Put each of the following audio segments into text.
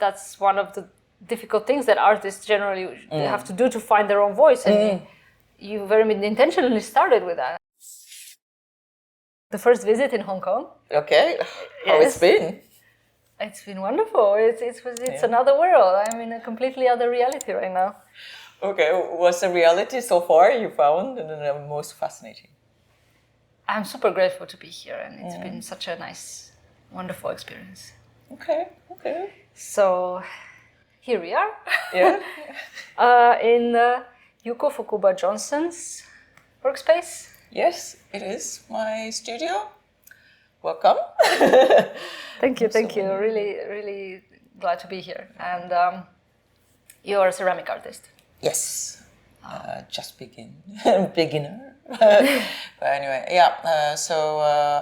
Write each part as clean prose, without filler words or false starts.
that's one of the difficult things that artists generally have to do to find their own voice, and you very intentionally started with that. The first visit in Hong Kong. Okay, how it's been? It's been wonderful. It's another world. I'm in a completely other reality right now. Okay, what's the reality so far you found the most fascinating? I'm super grateful to be here, and it's been such a nice, wonderful experience. Okay. So, here we are. Yeah. In Yuko Fukuba Johnson's workspace. Yes, it is my studio. Welcome. Thank you. Really, really glad to be here. And you're a ceramic artist. Yes. Just beginner. But anyway, yeah. So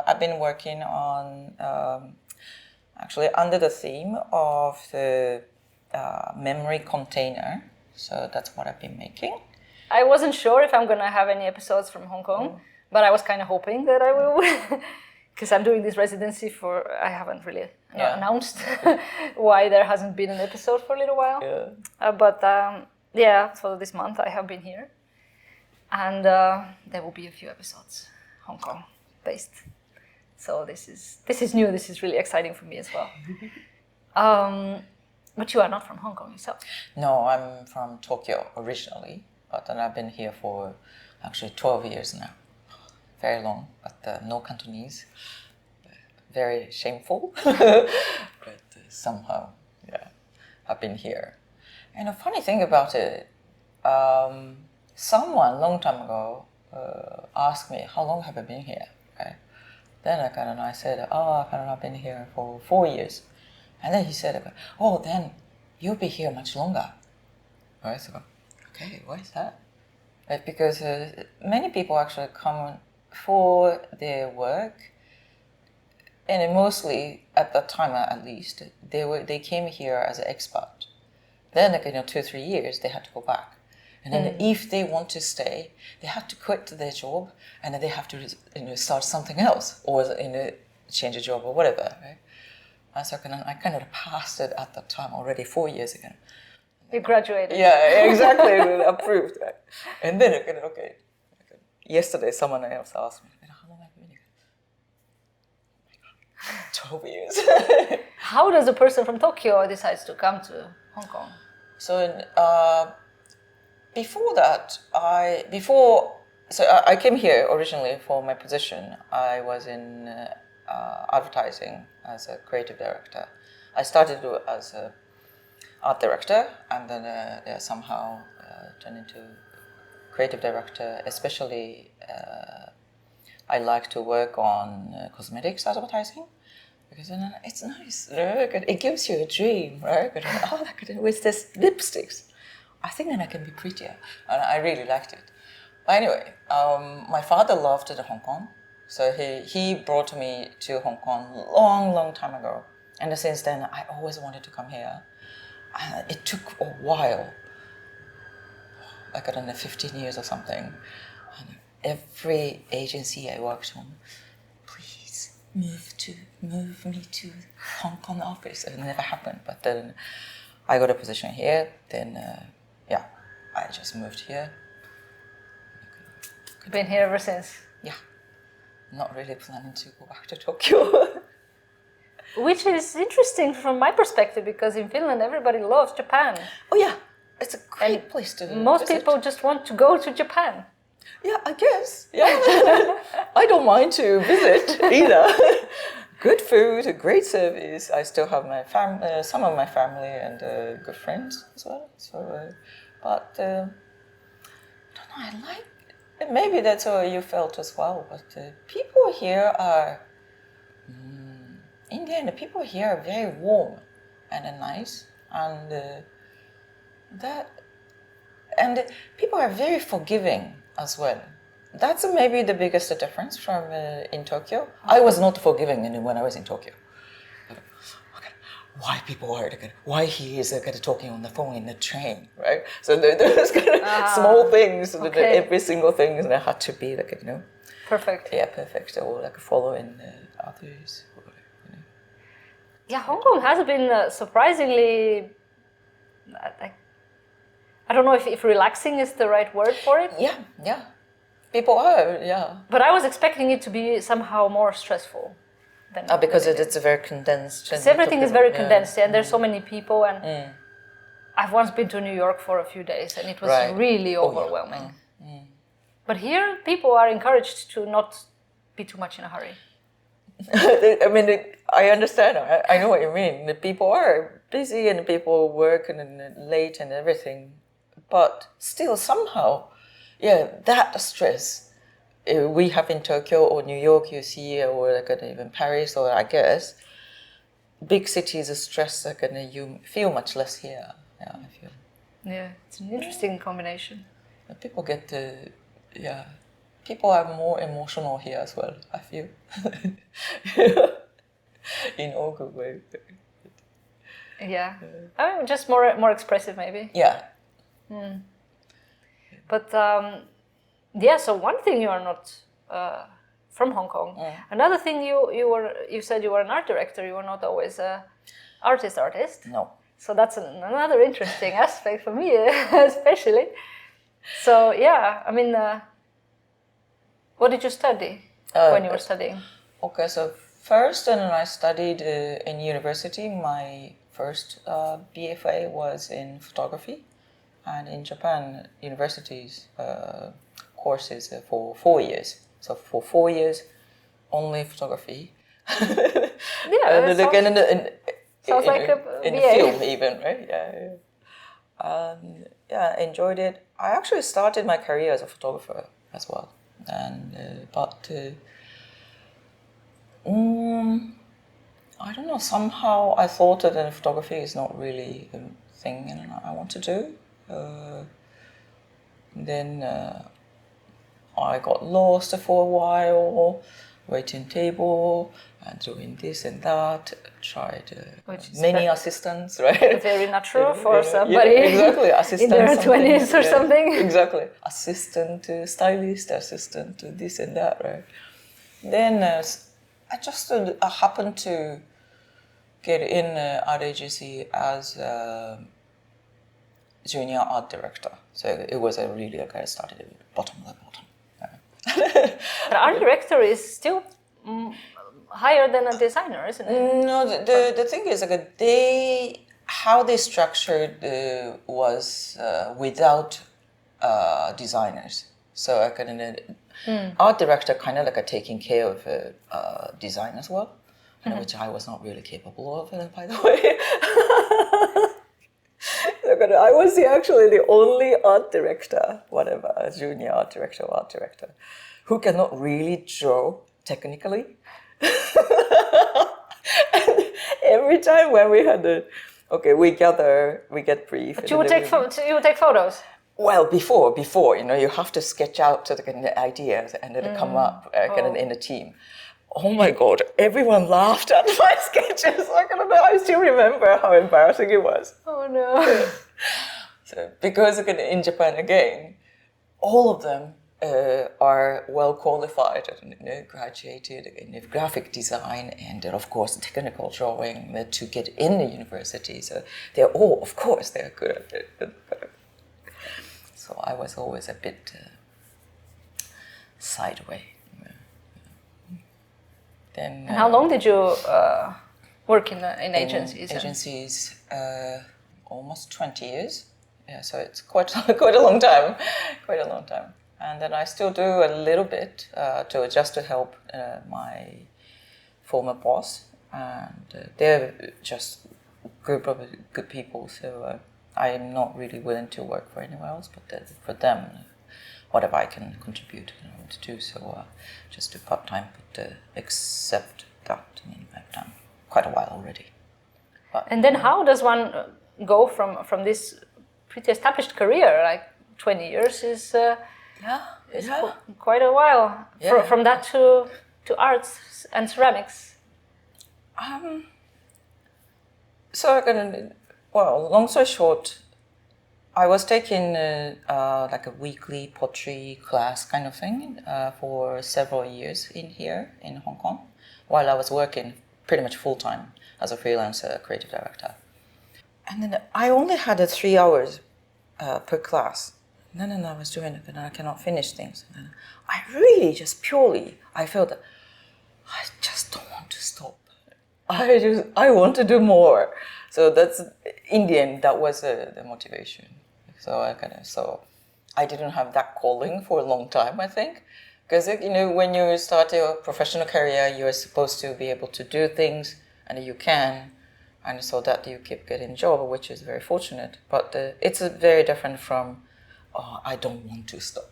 I've been working on actually under the theme of the memory container. So that's what I've been making. I wasn't sure if I'm going to have any episodes from Hong Kong, but I was kind of hoping that I will. Because I'm doing this residency I haven't really announced why there hasn't been an episode for a little while. Yeah. So this month I have been here. And there will be a few episodes, Hong Kong based. So this is new, this is really exciting for me as well. But you are not from Hong Kong yourself. No, I'm from Tokyo originally, but then I've been here for actually 12 years now. Very long, but no Cantonese. Very shameful, but somehow, yeah, I've been here. And a funny thing about it, someone long time ago asked me, how long have I been here? Okay. Then I said, I've been here for 4 years. And then he said, oh, then you'll be here much longer. Right? So, okay, why is that? Because many people actually come for their work, and mostly at that time at least, they came here as an expat. Then 2-3 years they had to go back, and then if they want to stay, they have to quit their job, and then they have to start something else or change a job or whatever. Right? And so I kind of passed it at that time already 4 years ago. You graduated. Yeah, exactly. Approved. Right? And then okay. Yesterday, someone else asked me, how long have you been here? Oh my God, 12 years. How does a person from Tokyo decides to come to Hong Kong? So before that, I came here originally for my position. I was in advertising as a creative director. I started as an art director, and then somehow turned into creative director. Especially, I like to work on cosmetics advertising, because it's nice. It gives you a dream, right? With this lipsticks, I think then I can be prettier, and I really liked it. But anyway, my father loved Hong Kong, so he brought me to Hong Kong long time ago, and since then I always wanted to come here. It took a while. Like 15 years or something. And every agency I worked on, please move me to Hong Kong office. It never happened. But then I got a position here. Then I just moved here. You've been here ever since. Yeah, not really planning to go back to Tokyo. Which is interesting from my perspective, because in Finland everybody loves Japan. Oh yeah. It's a great place to most visit. people just want to go to Japan. Yeah, I guess. Yeah. I don't mind to visit either. Good food, a great service. I still have my some of my family and good friends as well. So, but I don't know. I like. Maybe that's how you felt as well. But people here are. In the end, the people here are very warm and nice, and people are very forgiving as well. That's maybe the biggest difference from in Tokyo. I was not forgiving when I was in Tokyo. Why people are why he is talking on the phone in the train, right? So there's small things, every single thing that had to be perfect. Yeah, perfect, or following others. Yeah, Hong Kong has been surprisingly, I don't know if relaxing is the right word for it. Yeah. People are, yeah. But I was expecting it to be somehow more stressful. Because it's a very condensed. Because everything is very condensed, and there's so many people. And I've once been to New York for a few days, and it was really overwhelming. But here, people are encouraged to not be too much in a hurry. I mean, I understand. I know what you mean. The people are busy and people work and late and everything. But still, somehow, that stress we have in Tokyo or New York, you see, or like even Paris, or I guess, big cities, the stress, like you feel much less here. Yeah, I feel. Yeah, it's an interesting combination. People get people are more emotional here as well, I feel. In all good ways. Yeah. I mean, just more expressive, maybe. Yeah. But so one thing, you are not from Hong Kong. Another thing, you said you were an art director. You were not always a artist. No. So that's another interesting aspect for me, especially. So yeah, I mean, what did you study when you were studying? Okay, so first, and I studied in university. My first BFA was in photography, and in Japan, universities courses for 4 years. So for 4 years, only photography. Yeah, and again, sounds like a in BA. film even, right? Yeah, I enjoyed it. I actually started my career as a photographer as well, and I don't know. Somehow I thought that photography is not really a thing, and I want to do. Then I got lost for a while, waiting table, and doing this and that. Tried many assistants, right? Very natural for somebody exactly. Assistant in their 20s or something. Exactly. Assistant to stylist, assistant to this and that, right? Then I just happened to get in art agency as junior art director. So it was I started at the bottom of the bottom. But art director is still higher than a designer, isn't it? No, the thing is, how they structured was without designers. So art director kind of like taking care of design as well, which I was not really capable of, by the way. I was actually the only art director, junior art director, who cannot really draw technically. And every time when we had we gather, we get brief. But you would take photos? Well, before, you have to sketch out the ideas and then come up in a team. Oh my God, everyone laughed at my sketches. I still remember how embarrassing it was. Oh no. So, because in Japan, again, all of them are well qualified and graduated in graphic design and of course technical drawing to get in the university. So they're good at it. So I was always a bit sideways. Then. And how long did you work in agencies? Agencies, almost 20 years. Yeah, so it's quite a long time, And then I still do a little bit to help my former boss, and they're just a group of good people. So I'm not really willing to work for anyone else, but for them, whatever I can contribute to do. So just do part time, but accept that. I mean, I've done quite a while already. But, and then how does one go from this pretty established career, like 20 years is quite a while, from that to arts and ceramics? Long story short, I was taking like a weekly pottery class kind of thing for several years in Hong Kong, while I was working pretty much full time as a freelance creative director. And then I only had 3 hours per class. No, I was doing it, and I cannot finish things. And I really just purely, I felt that I just don't want to stop. I want to do more. So that's, in the end, that was the motivation. So I didn't have that calling for a long time, I think. Because, when you start your professional career, you're supposed to be able to do things, and you can, and so that you keep getting a job, which is very fortunate. But it's very different from, I don't want to stop.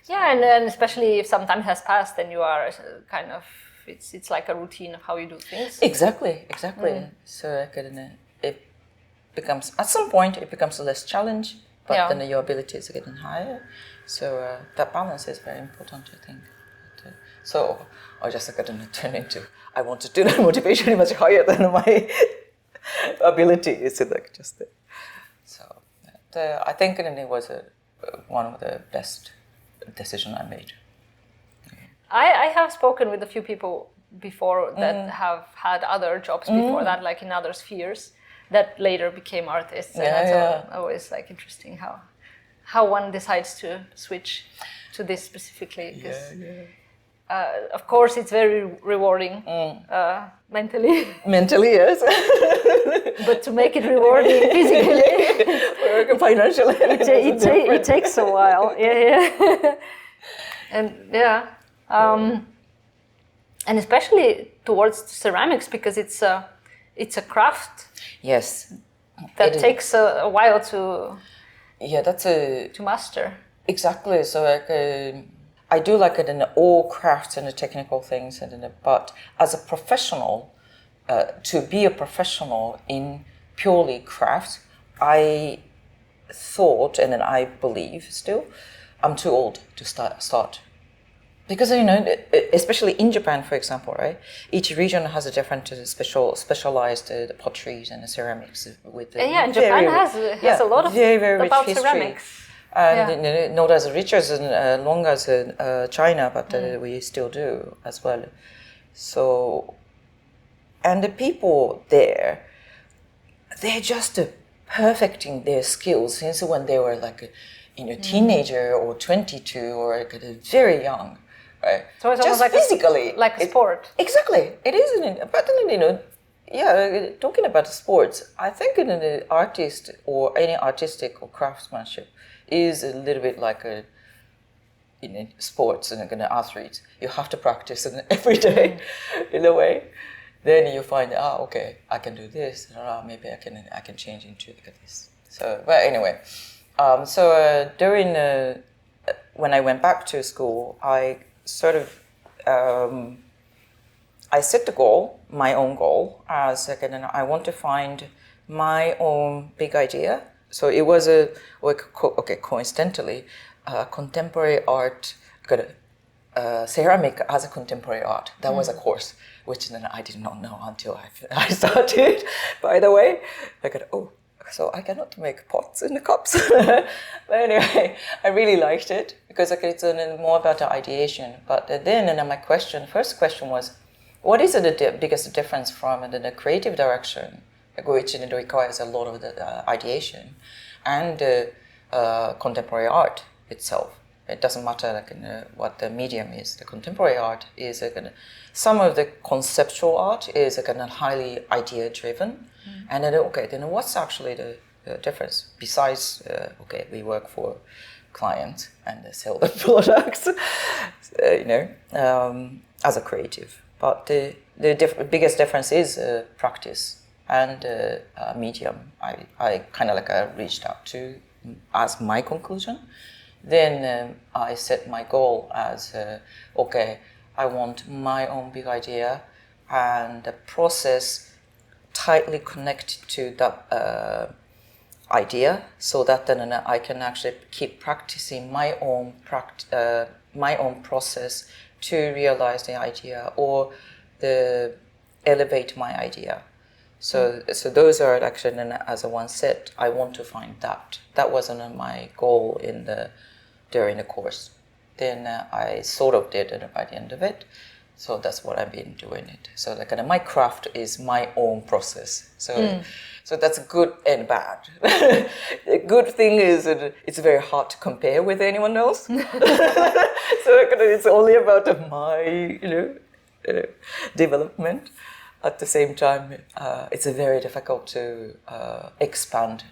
Yeah, and especially if some time has passed, then you are kind of, it's like a routine of how you do things. Exactly. So it becomes, at some point, it becomes less challenge, but then your abilities are getting higher. So that balance is very important, I think. So I just turn into, I want to do that motivation much higher than my ability is just there. So I think it was one of the best decisions I made. I have spoken with a few people before that have had other jobs before that, like in other spheres, that later became artists. And that's always like interesting how one decides to switch to this specifically. Of course, it's very rewarding mentally. Mentally, yes. But to make it rewarding physically, financially, it takes a while. And especially towards ceramics, because it's a craft. Yes. That takes a while to. Yeah, to master. Exactly. So I do like it in all crafts and the technical things, but as a professional, to be a professional in purely crafts, I thought, and then I believe still, I'm too old to start. Because, especially in Japan, for example, right? Each region has a different specialized potteries and ceramics. And Japan has a lot of very rich about history. Ceramics. And not as rich as long as China, but we still do as well. So, and the people there, they're just perfecting their skills since when they were like a teenager or 22 or very young. Right. So it's just almost like physically, like a sport. Exactly, it is. But then talking about sports, I think an artist or any artistic or craftsmanship is a little bit like sports and athletes. You have to practice every day, in a way. Then you find, okay, I can do this. Maybe I can change into this. So, but anyway, during when I went back to school, I sort of I set the goal, my own goal, as I want to find my own big idea. So it was coincidentally, contemporary art, ceramic as a contemporary art. That was a course, which then I did not know until I started, by the way. So I cannot make pots and cups. But anyway, I really liked it because it's more about the ideation. But then my first question was, what is the biggest difference from the creative direction, which requires a lot of the ideation, and contemporary art itself? It doesn't matter what the medium is. The contemporary art is some of the conceptual art is highly idea driven. And then what's actually the difference? Besides, we work for clients and sell the products, as a creative. But the biggest difference is practice and medium. I kind of reached out to as my conclusion. Then I set my goal as, I want my own big idea and the process tightly connected to that idea, so that then I can actually keep practicing my own process to realize the idea or elevate my idea. So those are actually as a one set. I want to find that. That wasn't my goal during the course. Then I sort of did it by the end of it. So that's what I've been doing it. So like my craft is my own process. So that's good and bad. The good thing is that it's very hard to compare with anyone else. So it's only about my development. At the same time, it's very difficult to expand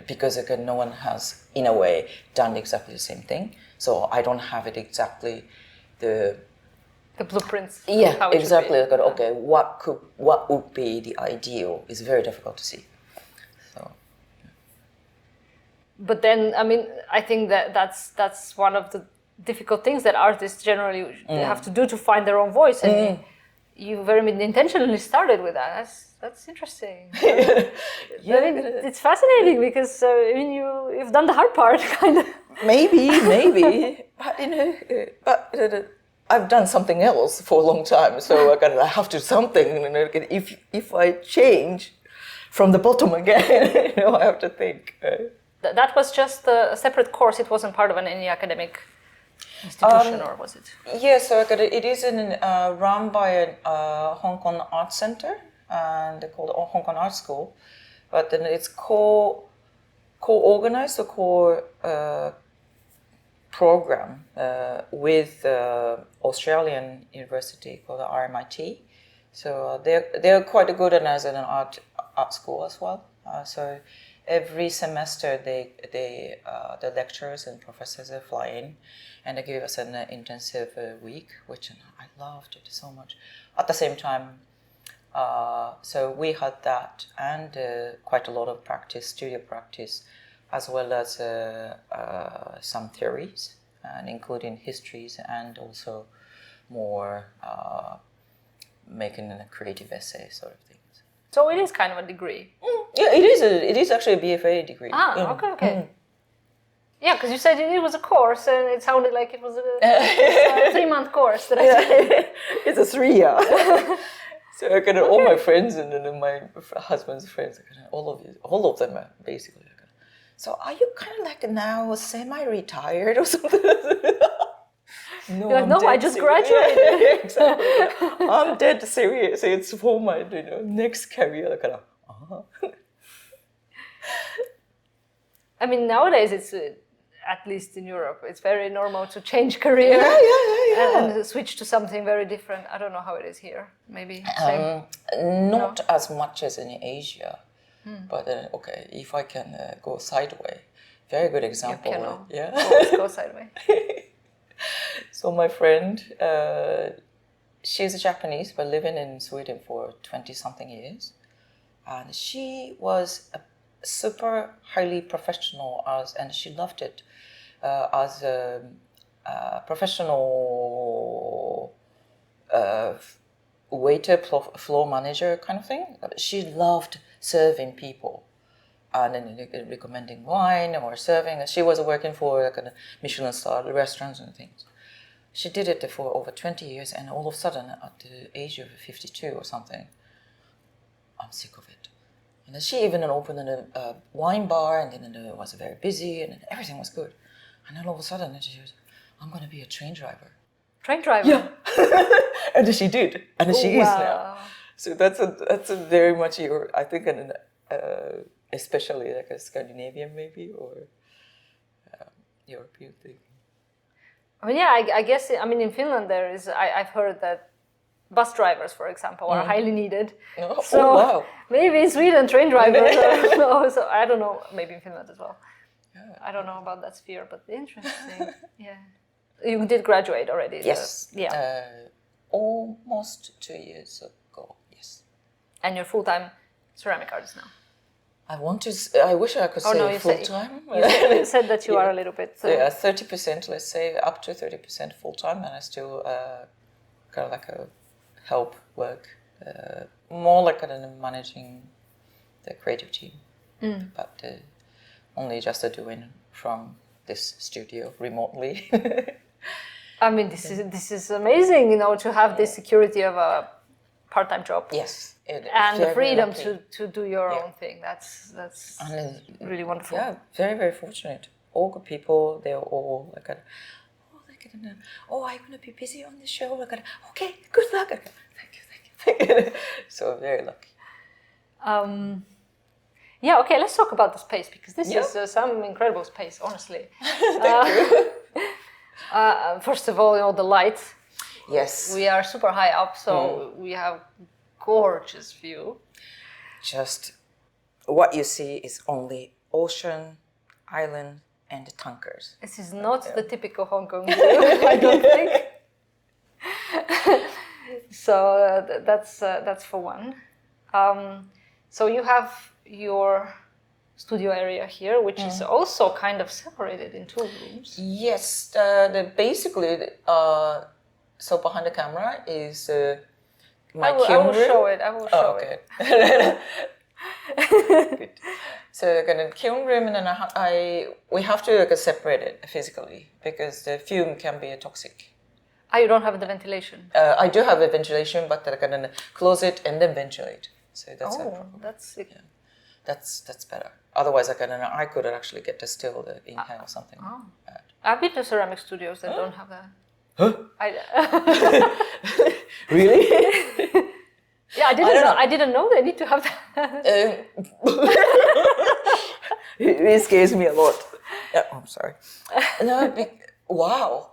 because no one has, in a way, done exactly the same thing. So I don't have it exactly the blueprints. Yeah, exactly. Okay, what would be the ideal is very difficult to see. So. But then, I mean, I think that's one of the difficult things that artists generally have to do to find their own voice, and you very intentionally started with that. That's interesting. Yeah. I mean, it's fascinating because I mean, you've done the hard part, kind of. Maybe, but I've done something else for a long time, so I have to do something. If I change from the bottom again, I have to think. That was just a separate course. It wasn't part of any academic institution, or was it? Yes, so it is run by a Hong Kong Art Center, and they call it Hong Kong Art School. But then it's co-organized or program with Australian university called the RMIT. So they're quite good as an art school as well. So every semester the lecturers and professors fly in, and they give us an intensive week, which I loved it so much. At the same time, so we had that and quite a lot of studio practice, as well as some theories, and including histories, and also more making a creative essay sort of things. So it is kind of a degree. Yeah, it is actually a BFA degree. Okay. Yeah, because you said it was a course, and it sounded like it was a 3-month course. That It's a 3-year. So all my friends and then my husband's friends, all of them are basically. So are you kind of like now semi-retired or something? No, I just graduated. Yeah, exactly. I'm dead serious. It's for my next career. I mean, nowadays it's at least in Europe, it's very normal to change career and switch to something very different. I don't know how it is here. Maybe same. Not as much as in Asia. But if I can go sideways, very good example. Always go sideways. So my friend, she's Japanese but living in Sweden for 20-something years, and she was a super highly professional and she loved it as a professional waiter, floor manager kind of thing. She loved serving people and then recommending wine or serving. She was working for Michelin star restaurants and things. She did it for over 20 years, and all of a sudden, at the age of 52 or something, I'm sick of it. And then she even opened a wine bar, and then it was very busy, and everything was good. And then all of a sudden, she was, I'm going to be a train driver. Train driver? Yeah. And she did, and she is now. So that's a very much I think, especially like a Scandinavian maybe, or European thing. I mean, yeah, I guess, in Finland there is, I've heard that bus drivers, for example, are highly needed. Oh, so wow. Maybe in Sweden, train drivers are, so I don't know, maybe in Finland as well. Yeah. I don't know about that sphere, but interesting. Yeah. You did graduate already? Yes. Yeah. Almost 2 years ago, yes. And you're full-time ceramic artist now? I wish I could say full-time. You said that you are a little bit... 30%, let's say, up to 30% full-time, and I still kind of like a help work, more like managing the creative team, but only just doing from this studio remotely. I mean, this is amazing, to have this security of a part-time job. Yes. And the freedom to do your own thing. That's really wonderful. Yeah, very, very fortunate. All good people. They're all like, Oh, I'm gonna be busy on the show. We're gonna. Okay, good luck. Okay, thank you. So very lucky. Yeah, okay, let's talk about the space, because this is some incredible space, honestly. Thank you. First of all, the light. Yes. We are super high up, so we have gorgeous view. Just what you see is only ocean, island, and the tankers. This is not the typical Hong Kong view, I don't think. So that's for one. So you have your studio area here, which is also kind of separated in two rooms. Yes, basically, so behind the camera is my kiln room. I will show it. Okay. Good. So the kiln room, and then we have to separate it physically because the fume can be toxic. You don't have the ventilation. I do have a ventilation, but I'm gonna close it and then ventilate. So that's that's better. Otherwise, I could actually get to still inhale something bad. I've been to ceramic studios that don't have that. Huh? Really? Yeah, I didn't know they need to have that. It scares me a lot. Yeah, I'm sorry. No, wow.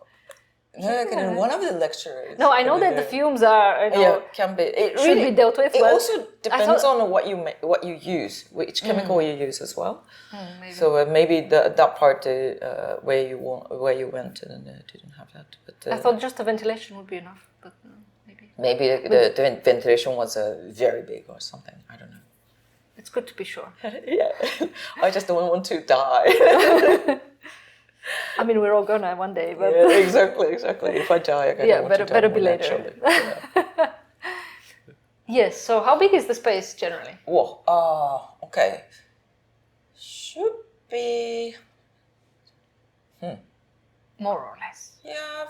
No, one of the lecturers. No, I know that the fumes are. Can be. It should be dealt with. It also depends on what you use, which chemical you use as well. Maybe. So maybe that part where you went and didn't have that. But I thought just the ventilation would be enough, but maybe. Maybe the ventilation was very big or something. I don't know. It's good to be sure. Yeah, I just don't want to die. I mean, we're all gonna one day, but yeah, exactly. If I die, better be later. Yeah. Yes. So, how big is the space generally? Whoa. Okay. Should be. More or less. Yeah,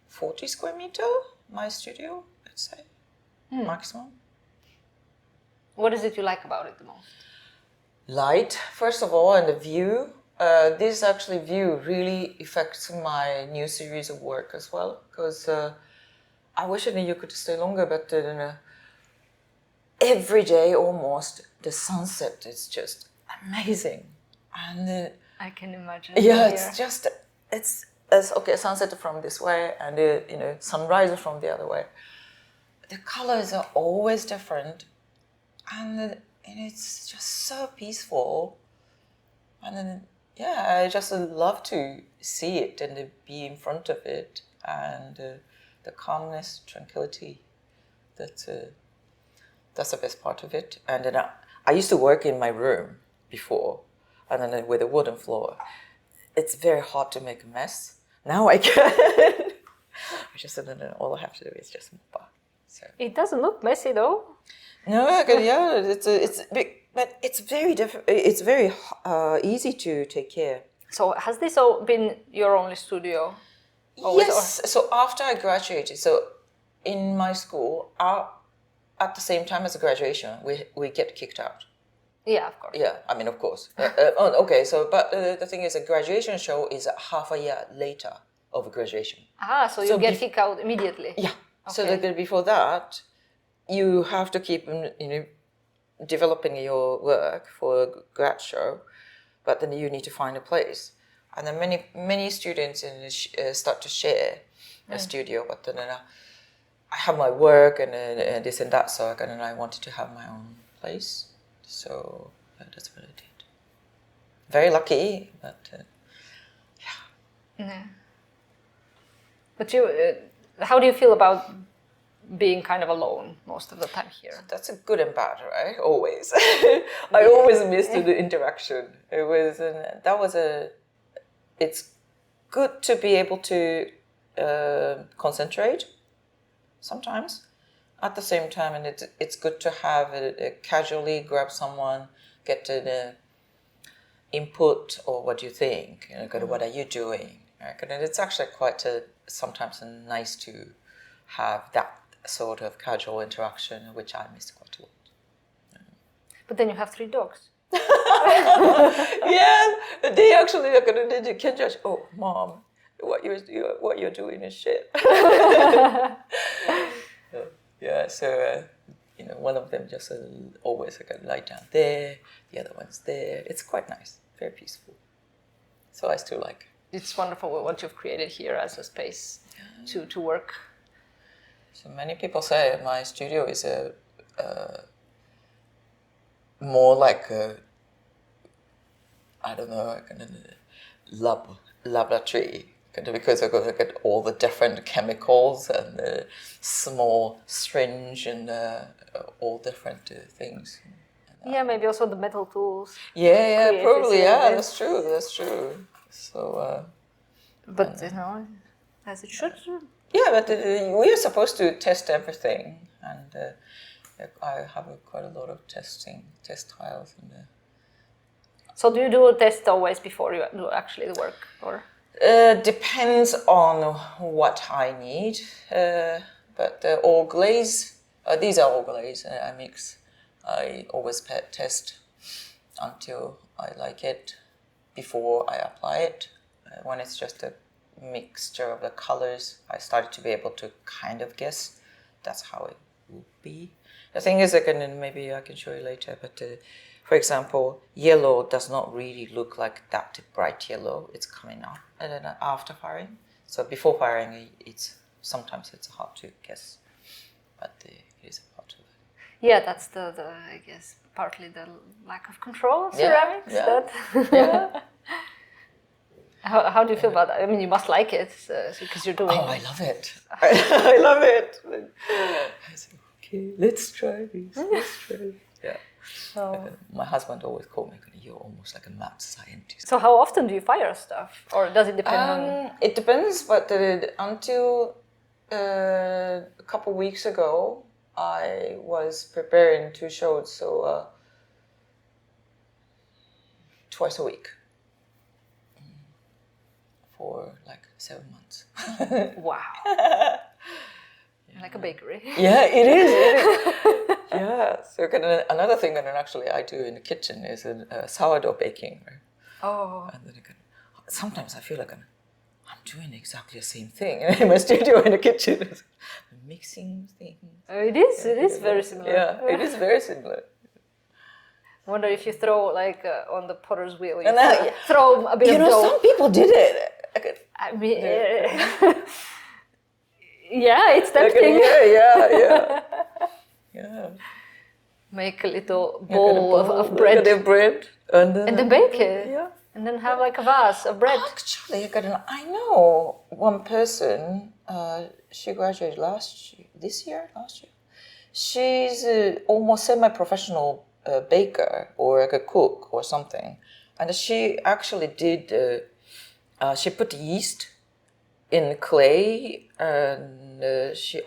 40 square meter. My studio, let's say, maximum. What is it you like about it the most? Light, first of all, and the view. This actually view really affects my new series of work as well, because I wish you could stay longer, but every day almost the sunset is just amazing, and I can imagine. Yeah, it's okay. Sunset from this way, and sunrise from the other way. The colors are always different, and it's just so peaceful, and then. Yeah, I just love to see it and be in front of it, and the calmness, tranquility. That's the best part of it. And then I used to work in my room before, and then with a wooden floor. It's very hard to make a mess. Now I can. I just all I have to do is just mop up. So. It doesn't look messy though. No, it's big. But it's very It's very easy to take care. So has this all been your only studio? Yes. So after I graduated, so in my school, at the same time as the graduation, we get kicked out. Yeah, of course. Yeah, I mean, of course. Okay. So, but the thing is, a graduation show is half a year later of graduation. So you get kicked out immediately. Yeah. Okay. So before that, you have to keep developing your work for a grad show, but then you need to find a place, and then many students start to share a studio. But then I have my work and this and that, so I wanted to have my own place. So that's what I did. Very lucky, but yeah. But how do you feel about being kind of alone most of the time here? So that's a good and bad, right? Always. I always missed the interaction. It's good to be able to concentrate sometimes. At the same time, and it's good to have casually grab someone, get an input, or what do you think? What are you doing? And it's actually quite sometimes nice to have that sort of casual interaction, which I miss quite a lot. But then you have 3 dogs. Yeah, they actually are gonna. They can judge. Oh, mom, what you're doing is shit. Yeah, so one of them just always lie down there. The other one's there. It's quite nice, very peaceful. So I still like it. It's wonderful what you've created here as a space to work. So many people say my studio is more like I don't know, like a laboratory, because I got all the different chemicals and the small syringe and all different things. Yeah, maybe also the metal tools. Yeah, probably. Yeah, that's true. So. But as it should. Yeah, but we are supposed to test everything, and I have quite a lot of test trials. So do you do a test always before you do actually the work, or? Depends on what I need. But all glaze, these are all glaze I mix. I always test until I like it before I apply it. When it's just a mixture of the colors, I started to be able to kind of guess that's how it would be. The thing is, maybe I can show you later, but for example, yellow does not really look like that bright yellow. It's coming out and then after firing. So before firing, sometimes it's hard to guess, but it is a part of it. Yeah, that's the I guess partly the lack of control of ceramics. Yeah. How do you feel about that? I mean, you must like it because you're doing. Oh, I love it. I love it. I said, okay, let's try this. Yeah. So, my husband always called me, "You're almost like a mad scientist." So how often do you fire stuff, or does it depend on? It depends, but until a couple weeks ago, I was preparing 2 shows, so twice a week. For like 7 months. Wow. Like a bakery. Yeah, it is. Yeah. So another thing that actually I do in the kitchen is sourdough baking. Right? Oh. And then sometimes I feel like I'm doing exactly the same thing in my studio in the kitchen. Mixing things. It is very similar. Yeah, it is very similar. I wonder if you throw like on the potter's wheel, you throw a bit of dough. Some people did it. I mean, yeah, it's tempting. Yeah. Make a little bowl of bread. And then bake it. Yeah. And then have like a vase of bread. Actually, I know one person, she graduated last year. She's almost semi-professional baker or like a cook or something. And she actually did, she put yeast in clay and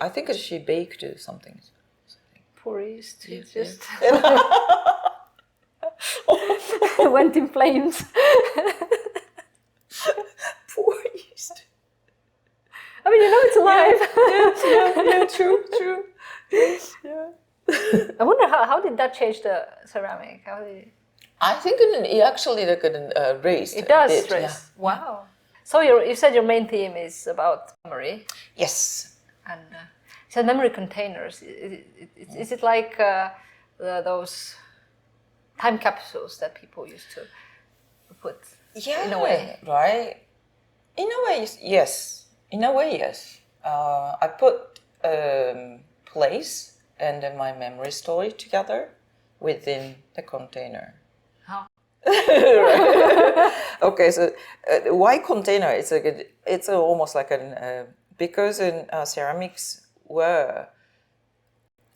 I think she baked something. Poor yeast, it just went in flames. Poor yeast. I mean, it's alive. Yeah, true. I wonder how did that change the ceramic? I think it actually raised. It does raise. Yeah. Wow. So you said your main theme is about memory. Yes. And so memory containers. Is it like those time capsules that people used to put? Yeah. In a way, right. In a way, yes. I put place and my memory story together within the container. How? Okay, so why container? It's almost like because ceramics were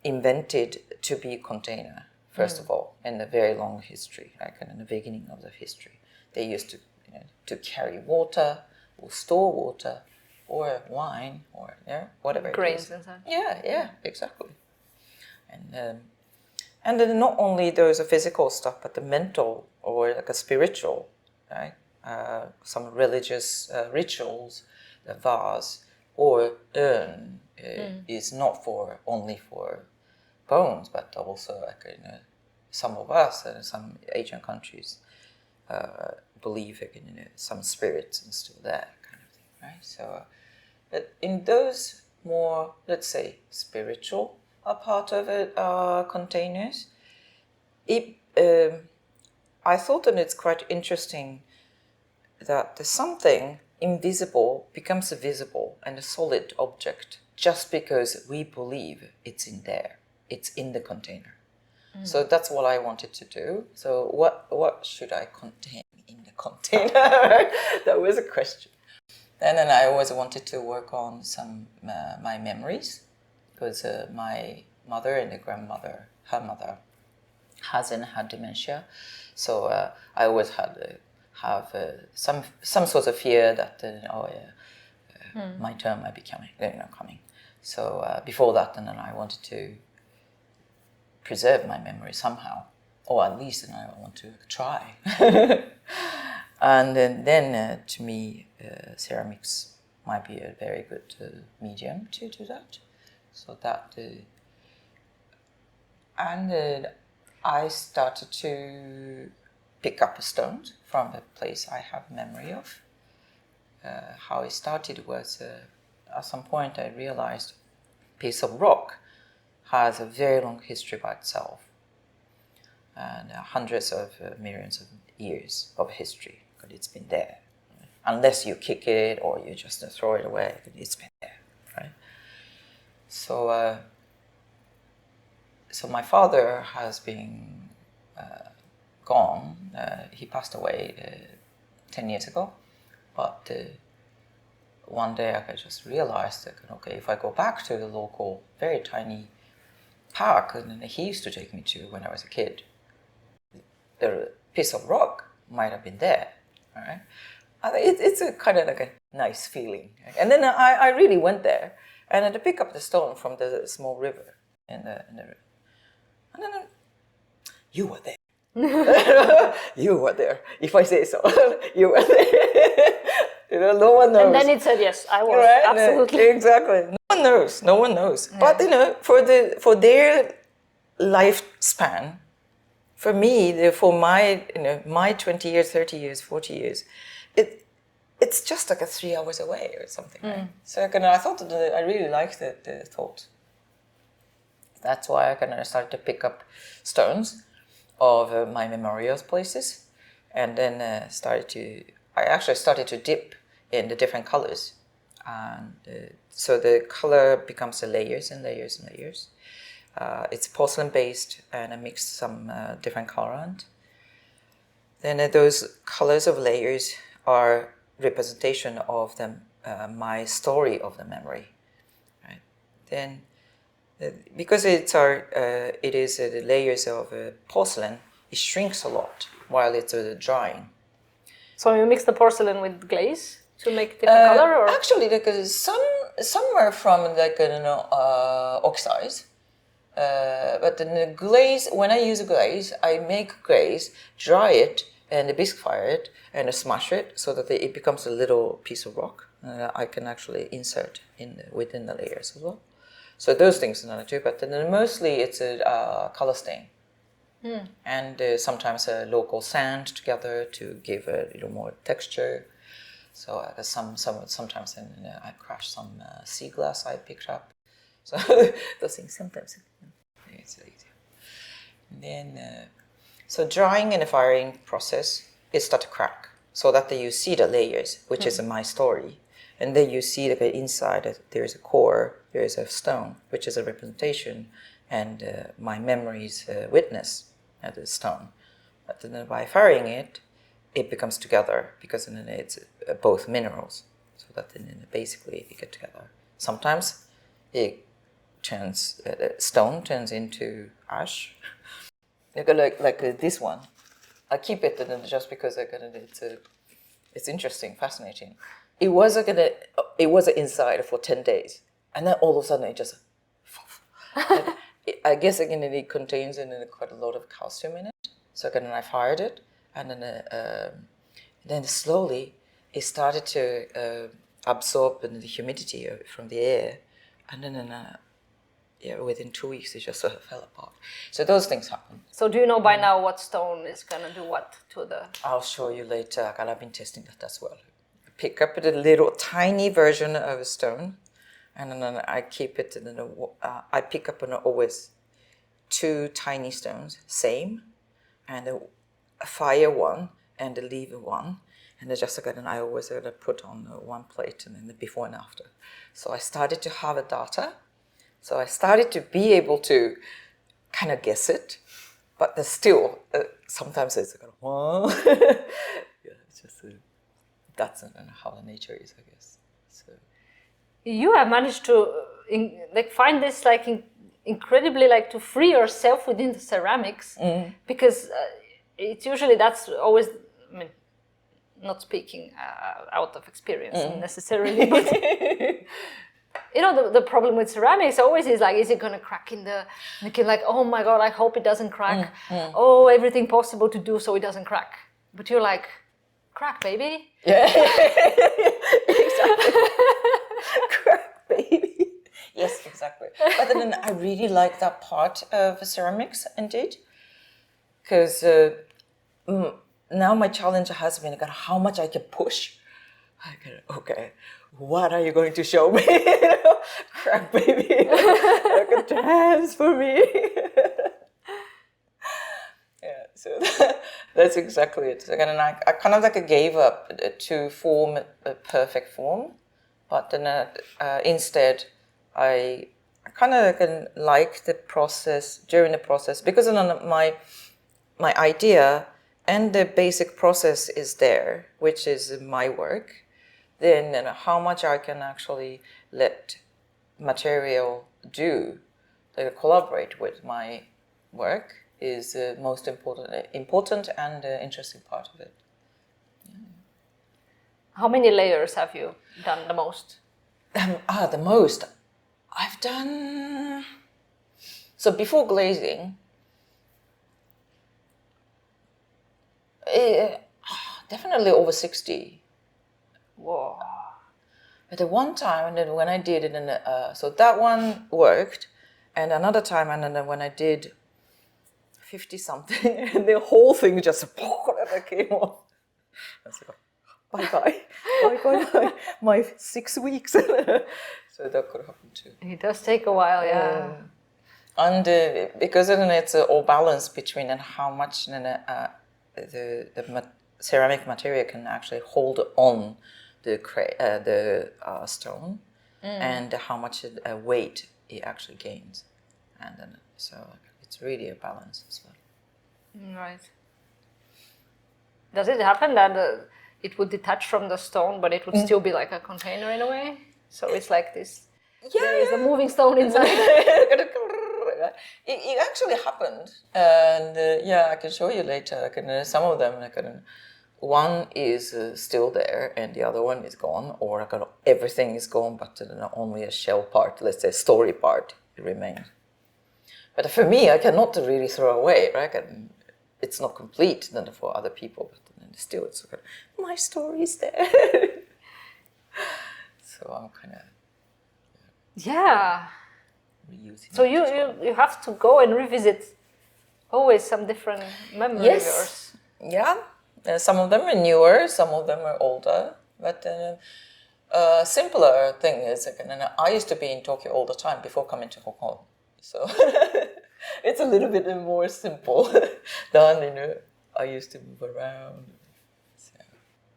invented to be a container first of all in the very long history, like in the beginning of the history. They used to carry water or store water or wine or whatever grains it is. and such. Yeah, exactly. And then not only those physical stuff, but the mental or like a spiritual, right? Some religious rituals, the vase or urn is not only for bones, but also like some of us and some Asian countries believe in some spirits and still there, kind of thing, right? So, but in those more, let's say, spiritual part of it containers, I thought that it's quite interesting that there's something invisible becomes visible and a solid object just because we believe it's in there, it's in the container. So that's what I wanted to do. So what should I contain in the container? That was a question. And then I always wanted to work on some my memories, because my mother and the grandmother, her mother, hasn't had dementia. So I always had have some sort of fear that my turn might be coming. So before that, and then I wanted to preserve my memory somehow, or at least I want to try. And then to me, ceramics might be a very good medium to do that. So that, and I started to pick up stones from a place I have memory of. How it started was at some point I realized a piece of rock has a very long history by itself, and hundreds of millions of years of history, because it's been there. Unless you kick it or you just throw it away, it's been there, right? So, so my father has been gone. He passed away 10 years ago, but one day I just realized that, okay, if I go back to the local, very tiny park and he used to take me to when I was a kid, the piece of rock might have been there, all right? It's a kind of like a nice feeling. And then I really went there and I had to pick up the stone from the small river in the river. And then you were there. You were there. If I say so, you were there. No one knows. And then it said yes, I was, right? absolutely. Exactly. No one knows. Yeah. But for their lifespan, for me, for my 20 years, 30 years, 40 years, it's just like 3 hours away or something. Right? So I thought that I really liked the thought. That's why I started to pick up stones of my memorial places, and then I actually started to dip in the different colors, and so the color becomes the layers and layers and layers. It's porcelain based, and I mixed some different colorant. Then those colors of layers are representation of my story of the memory, right? Then because it is the layers of porcelain, it shrinks a lot while it's drying. So you mix the porcelain with glaze to make different color, or actually, some are from oxides. But the glaze, when I use a glaze, I make glaze, dry it, and bisque fire it, and smash it so that it becomes a little piece of rock. I can actually insert within the layers as well. So those things are too, but then mostly it's a color stain. And sometimes a local sand together to give a little more texture. So sometimes I crush some sea glass I picked up. So those things sometimes it's easy. And then so drying and firing process, it start to crack so that you see the layers, which is my story. And then you see that inside there is a core, there is a stone, which is a representation, and my memories witness at the stone. But then by firing it, it becomes together, because then it's both minerals, so that then basically they get together. Sometimes it turns, stone turns into ash, like this one. I keep it just because it's interesting, fascinating. It was inside for 10 days, and then all of a sudden it just. I guess again it contains quite a lot of calcium in it. So again I fired it, and then slowly it started to absorb the humidity from the air, and then within 2 weeks, it just sort of fell apart. So those things happen. So do you know by now what stone is gonna do what to the? I'll show you later. And I've been testing that as well. Pick up a little tiny version of a stone, and then I keep it. And then I pick up always 2 tiny stones, same, and a fire one and a leave one. And I always put on one plate and then the before and after. So I started to have a data. So I started to be able to kind of guess it, but there's still sometimes it's like, whoa. It's just that's how the nature is, I guess. So you have managed to find this incredibly to free yourself within the ceramics, because it's usually that's always. I mean, not speaking out of experience necessarily, but the problem with ceramics always is is it gonna crack in the? Making oh my god, I hope it doesn't crack. Oh, everything possible to do so it doesn't crack. But you're like, crack, baby. Yeah, exactly. Crack, baby. Yes, exactly. But then I really like that part of ceramics, indeed, because. Now my challenge has been how much I can push. Okay, what are you going to show me? Crack, baby. Like a dance for me. Yeah, so that's exactly it. And I kind of gave up to form a perfect form, but then instead I kind of like the process, during the process, because my idea and the basic process is there, which is my work, then how much I can actually let material do, collaborate with my work is the most important and interesting part of it. Yeah. How many layers have you done the most? The most? I've done... So before glazing, definitely over 60. Whoa. But at one time, and then when I did it, so that one worked, and another time, and then when I did 50 something, and the whole thing just came off. I was like, bye, my 6 weeks. So that could happen too. It does take a while, yeah. And because then it's all balanced between and how much the ceramic material can actually hold on the stone, and how much weight it actually gains, and then so it's really a balance as well. Right. Does it happen that it would detach from the stone, but it would still be like a container in a way? So it's like this. Yeah, there is a moving stone inside. It actually happened, and I can show you later. Some of them, one is still there, and the other one is gone, or everything is gone, but only a shell part, let's say story part, remains. But for me, I cannot really throw away, right? It's not complete then for other people, but still, it's my story is there. So I'm kind of reusing. So you have to go and revisit always some different memories of yours. Yeah. Some of them are newer, some of them are older. But a simpler thing is, I used to be in Tokyo all the time before coming to Hong Kong. So it's a little bit more simple than, I used to move around. So.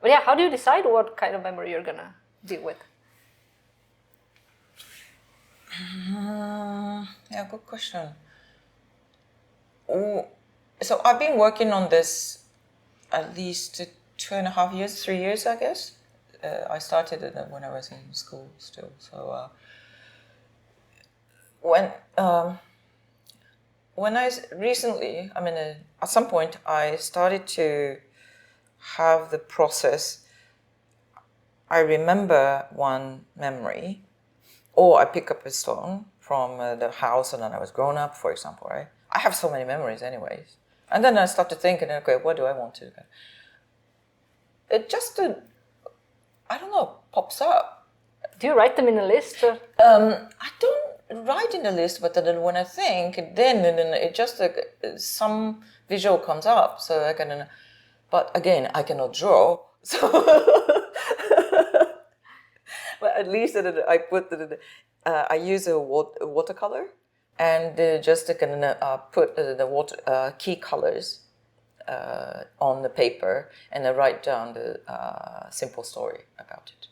But yeah, how do you decide what kind of memory you're going to deal with? Yeah, good question. So I've been working on this at least 2.5 years, 3 years, I guess. I started it when I was in school still. So when I recently, at some point, I started to have the process. I remember one memory, or I pick up a stone from the house and then I was grown up, for example, right? I have so many memories anyways. And then I started thinking, okay, what do I want to do? It just, I don't know, pops up. Do you write them in a list? Or? I don't write in the list, but then when I think, then it just some visual comes up. So I can, but again, I cannot draw. So, but at least I put I use a watercolor, and just can put the water key colors on the paper, and I write down the simple story about it.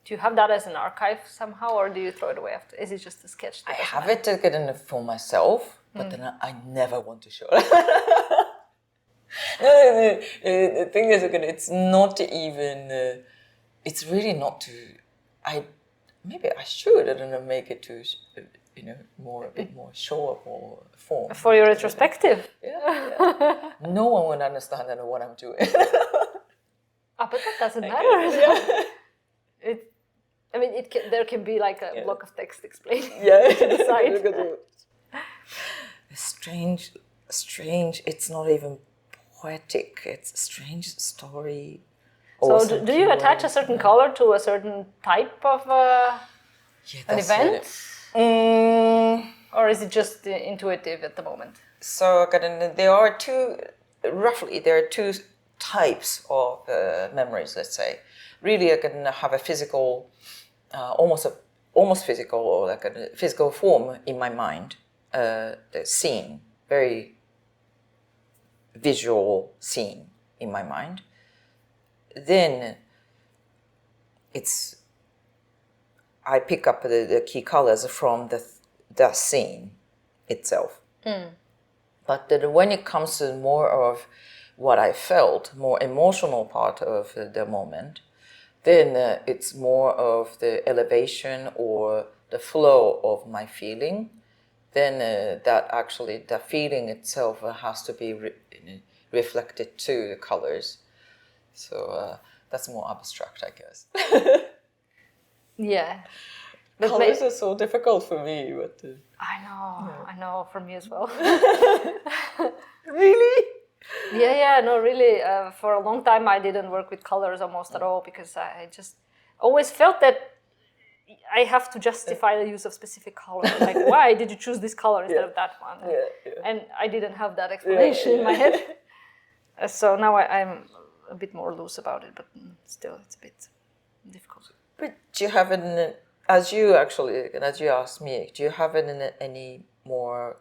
Do you have that as an archive somehow, or do you throw it away after? Is it just a sketch? I have it for myself, but then I never want to show it. No, the thing is, it's not even. It's really not to. Maybe I should. I don't know. Make it to, a bit more showable form. For your retrospective. Yeah. No one would understand what I'm doing. But that doesn't matter. There can be like a block of text explaining to the side. Strange. It's not even poetic. It's a strange story. So do you attach a certain color to a certain type of an event? Or is it just intuitive at the moment? So there are two types of memories, let's say. Really, I can have a physical, almost physical, or like a physical form in my mind. The scene, very visual scene in my mind. Then I pick up the key colors from the scene itself. But when it comes to more of what I felt, more emotional part of the moment, then it's more of the elevation or the flow of my feeling. Then the feeling itself has to be reflected to the colors. So that's more abstract, I guess. Yeah. But colors are so difficult for me. But I know, for me as well. Really? Yeah, no, really. For a long time, I didn't work with colors almost at all, because I just always felt that I have to justify the use of specific colors. Like, why did you choose this color instead of that one? And I didn't have that explanation in my head. So now I'm a bit more loose about it, but still it's a bit difficult. But do you have as you asked me, do you have any more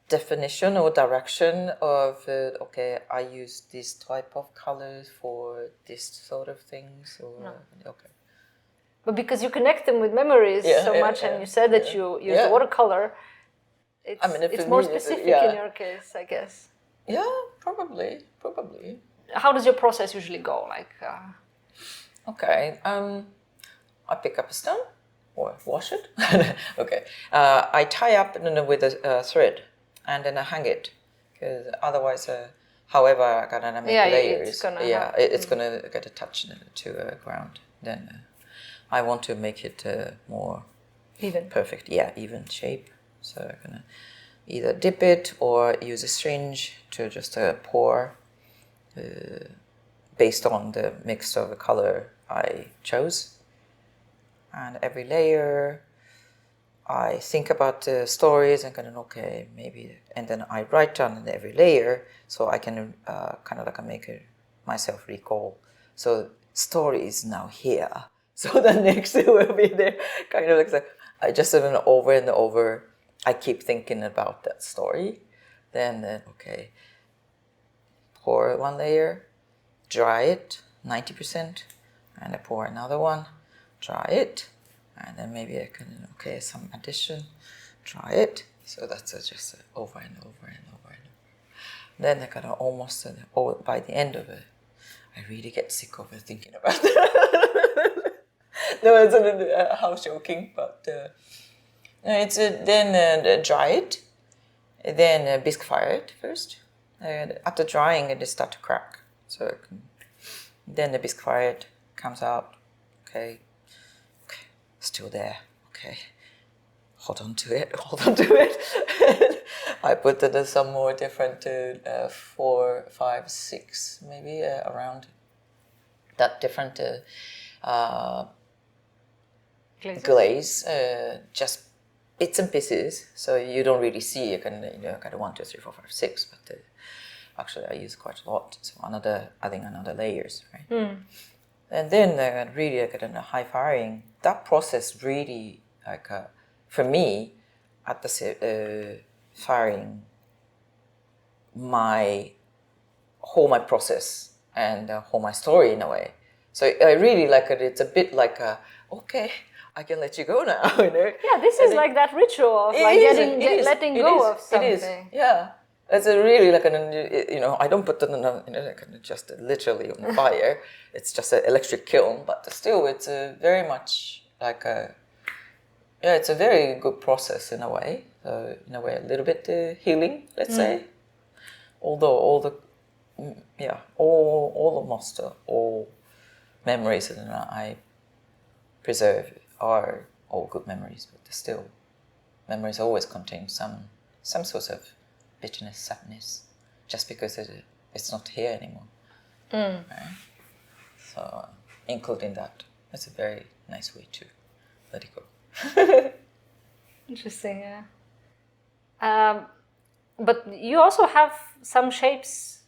definition or direction of I use this type of colors for this sort of things? Or no. Okay. But because you connect them with memories much, and you said that you use watercolor, it's more specific in your case, I guess. Yeah, probably. How does your process usually go? Okay, I pick up a stone or wash it. Okay, I tie up with a thread, and then I hang it, because otherwise, however I gotta make layers, it's gonna get attached to the ground. Then I want to make it more even, perfect. Yeah, even shape. So I'm gonna either dip it or use a syringe to just pour based on the mix of the color I chose. And every layer, I think about the stories and and then I write down in every layer, so I can make myself recall. So story is now here. So the next will be there. I just over and over. I keep thinking about that story. Then pour one layer, dry it 90%, and I pour another one, dry it, and then maybe I can some addition, dry it. So that's just over and over and over and over. Then I almost by the end of it, I really get sick of thinking about it. No, it's how joking, but it's then dry it, then bisque fire it first. After drying, it start to crack. So then the bisque fire it comes out. Okay, still there. Okay, hold on to it. I put some more different 4, 5, 6 maybe around that different glaze, just bits and pieces, so you don't really see kind of 1, 2, 3, 4, 5, 6, but actually I use quite a lot, so adding another layers, right? And then really high firing, that process really for me at the firing my process and whole my story in a way. So I really like it. It's a bit like okay, I can let you go now. Yeah, this is like that ritual of letting go of something. It is. Yeah, it's a really like I don't put it just literally on fire. It's just an electric kiln, but still, it's a very much like it's a very good process in a way. A little bit healing, let's say. Although almost all memories that I preserve are all good memories, but still, memories always contain some sort of bitterness, sadness, just because it's not here anymore. Right? So, including that, it's a very nice way to let it go. Interesting, yeah. But you also have some shapes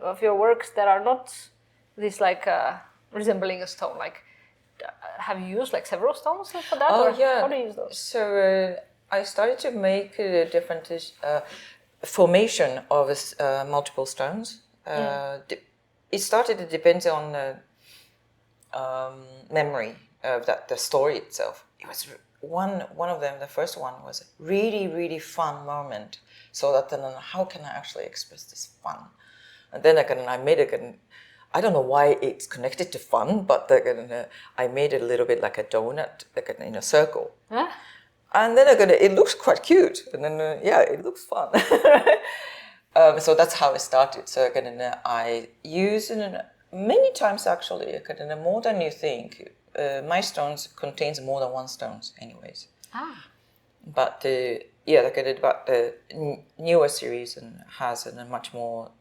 of your works that are not this like resembling a stone. Like, have you used like several stones for that? Oh, or yeah. How do you use those? So I started to make different formation of multiple stones. It started. It depends on memory of the story itself. It was one of them. The first one was a really fun moment. So that then, how can I actually express this fun? And then I made it. I don't know why it's connected to fun, but I made it a little bit like a donut, like in a circle. Huh? And then it looks quite cute. And then it looks fun. So that's how it started. So I use many times actually. More than you think. My stones contains more than one stones, anyways. But the newer series and has a much more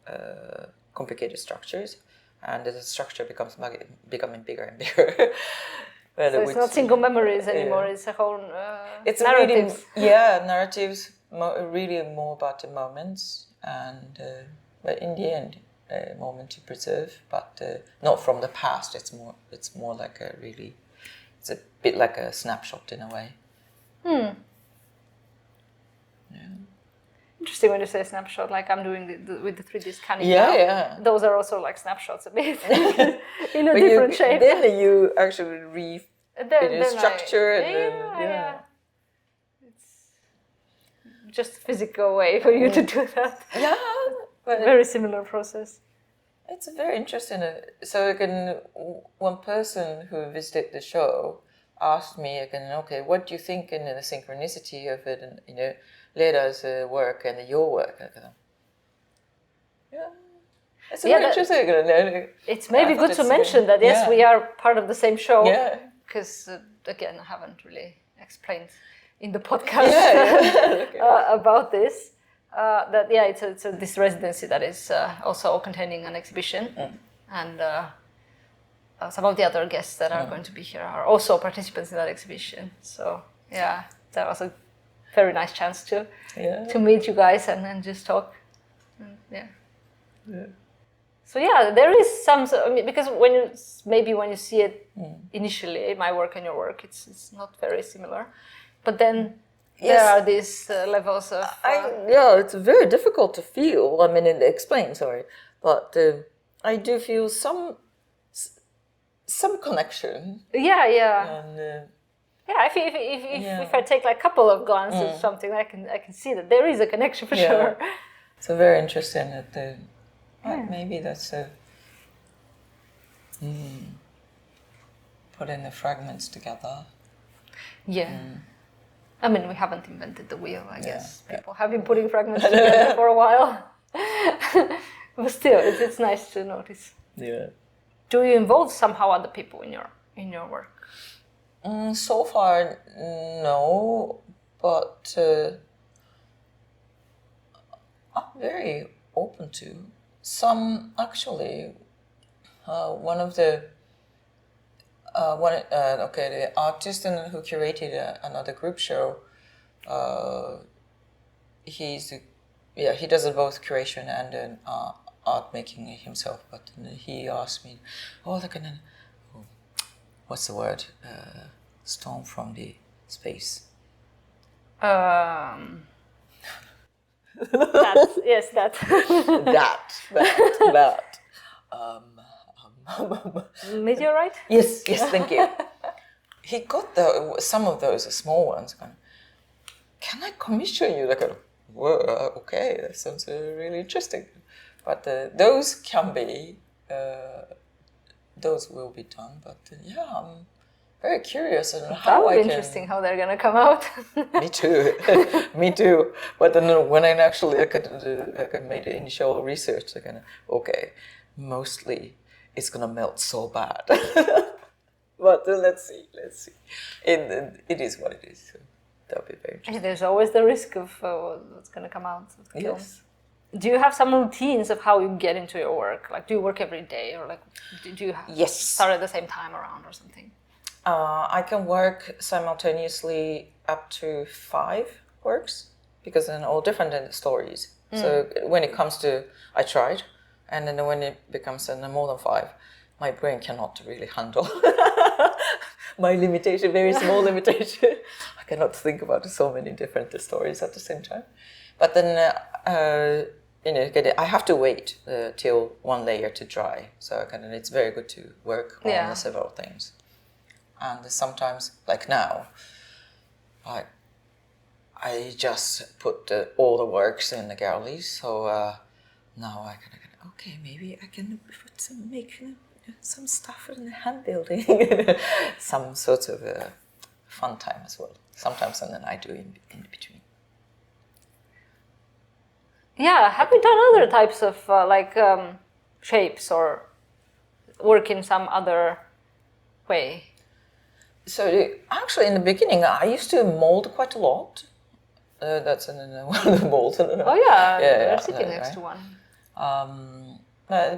complicated structures, and the structure becomes becoming bigger and bigger. So it's not single memories anymore. It's a whole it's narratives. Really, narratives. Really more about the moments, and but in the end, a moment to preserve, but not from the past. It's more like it's a bit like a snapshot in a way. Yeah. Interesting when you say snapshot, like I'm doing with the 3D scanning Yeah, now. yeah. Those are also like snapshots a bit in a different shape. Then you actually structure Yeah. It's just a physical way for you to do that. Yeah, but very similar process. It's very interesting. So one person who visited the show asked me okay, what do you think in the synchronicity of it, and Leda's work and your work? It's very interesting. It's maybe good to mention that yes, we are part of the same show. Yeah. Because again, I haven't really explained in the podcast about this. It's this residency that is also containing an exhibition, and some of the other guests that are going to be here are also participants in that exhibition. So that was a very nice chance to meet you guys and just talk. So there is some. Because when you see it initially, my work and your work, it's not very similar, but then. Yes. There are these levels of... it's very difficult to feel. I mean, explain, sorry. But I do feel some connection. Yeah. And, if I take like a couple of glances or something, I can see that there is a connection for sure. So very interesting that maybe that's putting the fragments together. Yeah. I mean, we haven't invented the wheel, I guess. People have been putting fragments together for a while. But still, it's nice to notice. Yeah. Do you involve somehow other people in your work? So far, no. But I'm very open to. Some, actually, one of the The artist who curated another group show, he does both curation and art making himself. But he asked me, what's the word? Storm from the space. That. That. Meteorite? Yes, thank you. He got some of those small ones. Can I commission you? Okay, that sounds really interesting. But those can be, those will be done. But I'm very curious on how That would be interesting how they're gonna come out. Me too, me too. But then when I actually made the initial research, mostly it's gonna melt so bad. But let's see. It is what it is. So that'll be very interesting. There's always the risk of what's gonna come out of the film. Yes. Do you have some routines of how you get into your work? Like, do you work every day, or like, do you start at the same time around or something? I can work simultaneously up to 5 works because they're all different stories. So when it comes to, I tried, and then when it becomes more than 5, my brain cannot really handle my limitation, very small limitation. I cannot think about so many different stories at the same time. But then, I have to wait till one layer to dry. So it's very good to work on several things. And sometimes, like now, I just put all the works in the galleries. So now I maybe I can make some stuff in the hand building, some sort of fun time as well. Sometimes, and then I do in between. Yeah, have you done other types of shapes or work in some other way? So actually, in the beginning, I used to mold quite a lot. That's one of the molds. Oh yeah, they're sitting next to one.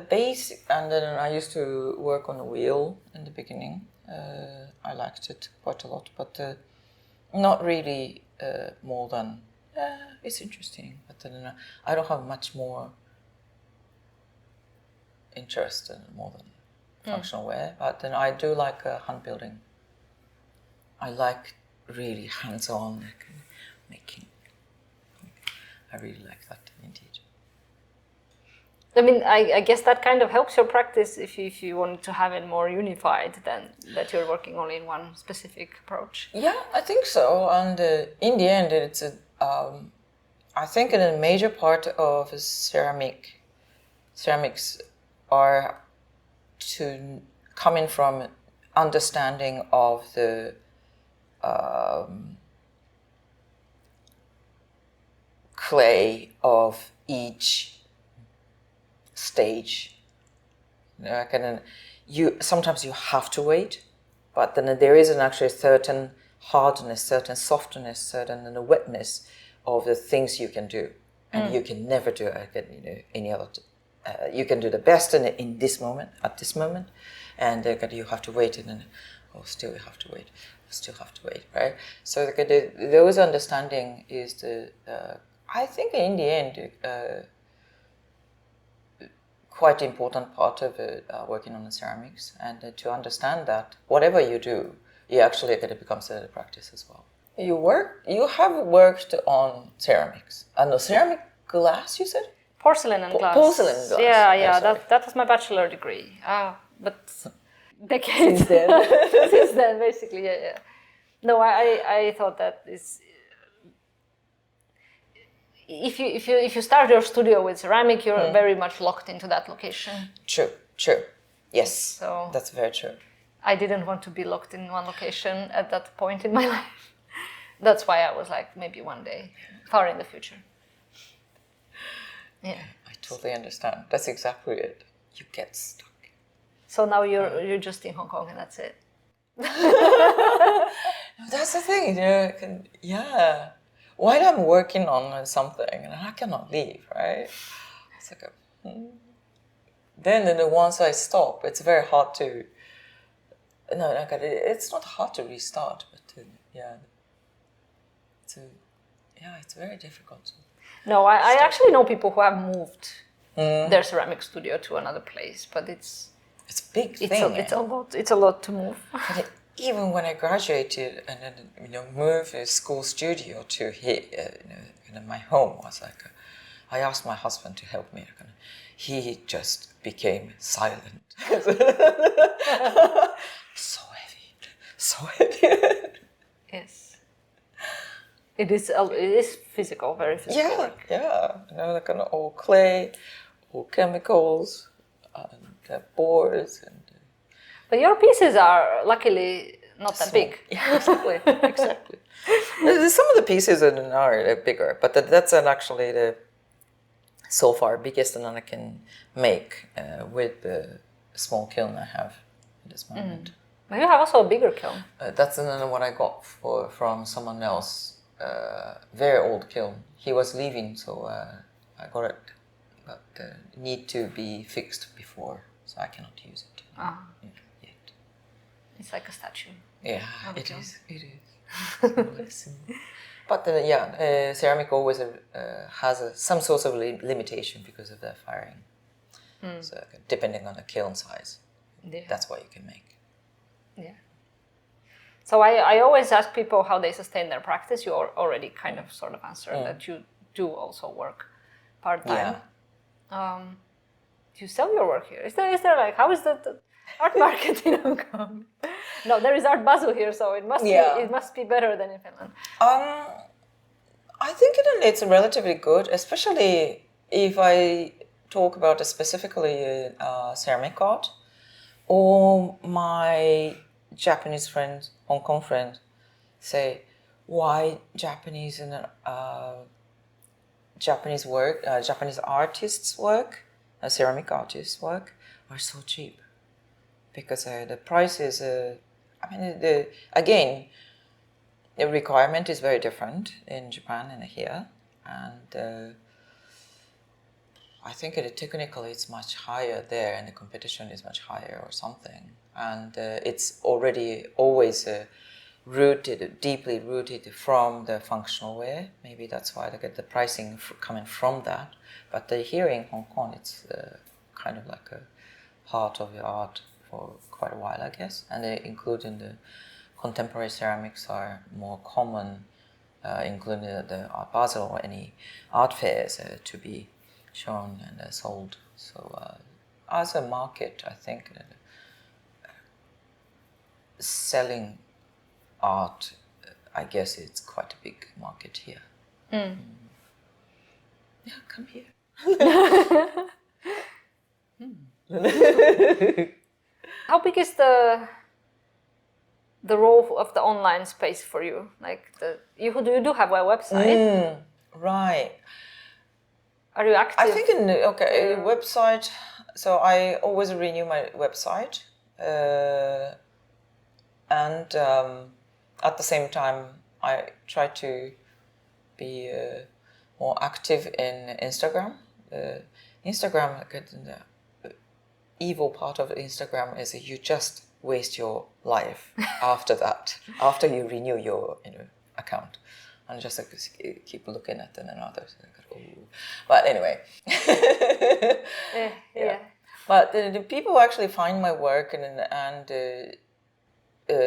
Basic, and then I used to work on a wheel in the beginning. I liked it quite a lot, but not really more than it's interesting. But then I don't have much more interest in more than functional wear. But then I do like hand building. I like really hands-on making. I really like that indeed. I mean, I guess that kind of helps your practice if you want to have it more unified than that you're working only in one specific approach. Yeah, I think so. And in the end, it's I think a major part of ceramics are to coming from understanding of the clay of each stage. Sometimes you have to wait, but then there is actually a certain hardness, certain softness, certain wetness of the things you can do, and you can never do any other. You can do the best in this moment, at this moment, and you have to wait, and then still you have to wait. Still have to wait, right? So those understanding is I think in the end, quite important part of working on the ceramics, and to understand that whatever you do, you actually becomes a practice as well. You have worked on ceramics, and ceramic glass, you said? Porcelain and glass. Porcelain glass. Yeah. That was my bachelor degree. But decades since then. Since then, basically, yeah. No, I thought that is. If you start your studio with ceramic, you're very much locked into that location. True. Yes. So that's very true. I didn't want to be locked in one location at that point in my life. That's why I was like, maybe one day, far in the future. Yeah. I totally understand. That's exactly it. You get stuck. So now you're just in Hong Kong and that's it. That's the thing. While I'm working on something, and I cannot leave, right? It's like then once I stop, it's very hard to No, like it's not hard to restart, but it's very difficult. No, I actually know people who have moved their ceramic studio to another place, but it's a big thing. It's a lot to move. But even when I graduated and then moved a school studio to here, my home was like, I asked my husband to help me. He just became silent. So heavy. Yes. It is physical, very physical work. Yeah. Like all clay, all chemicals, and boards, and. But your pieces are luckily not that big. Yeah, exactly. Some of the pieces are bigger, but that's actually the so far biggest one I can make with the small kiln I have at this moment. But you have also a bigger kiln. That's another one I got from someone else. Very old kiln. He was leaving, so I got it, but need to be fixed before, so I cannot use it yet. It's like a statue. Yeah, it is. But ceramic always has some sort of limitation because of the firing. So depending on the kiln size, that's what you can make. Yeah. So I always ask people how they sustain their practice. You already kind of sort of answered that you do also work part-time. Yeah. Do you sell your work here? Is there like, how is the art market in Hong Kong? No, there is Art Basel here, so it must be better than in Finland. I think it's relatively good, especially if I talk about specifically ceramic art. All my Japanese friends, Hong Kong friends, say why Japanese and Japanese artists' work, ceramic artists' work, are so cheap, because the price is. The requirement is very different in Japan and here, and I think technically it's much higher there, and the competition is much higher or something, and it's already always deeply rooted from the functional way. Maybe that's why they get the pricing coming from that. But here in Hong Kong, it's kind of like a part of the art for quite a while, I guess, and including the contemporary ceramics are more common, including the Art Basel or any art fairs to be shown and sold. So as a market, I think selling art, I guess it's quite a big market here. Yeah, come here. How big is the role of the online space for you? Like you do have a website, right? Are you active? I think website. So I always renew my website, and at the same time I try to be more active in Instagram. Instagram, the evil part of Instagram is that you just waste your life after that, after you renew your account, and just keep looking at others. But anyway, yeah. But the people actually find my work, and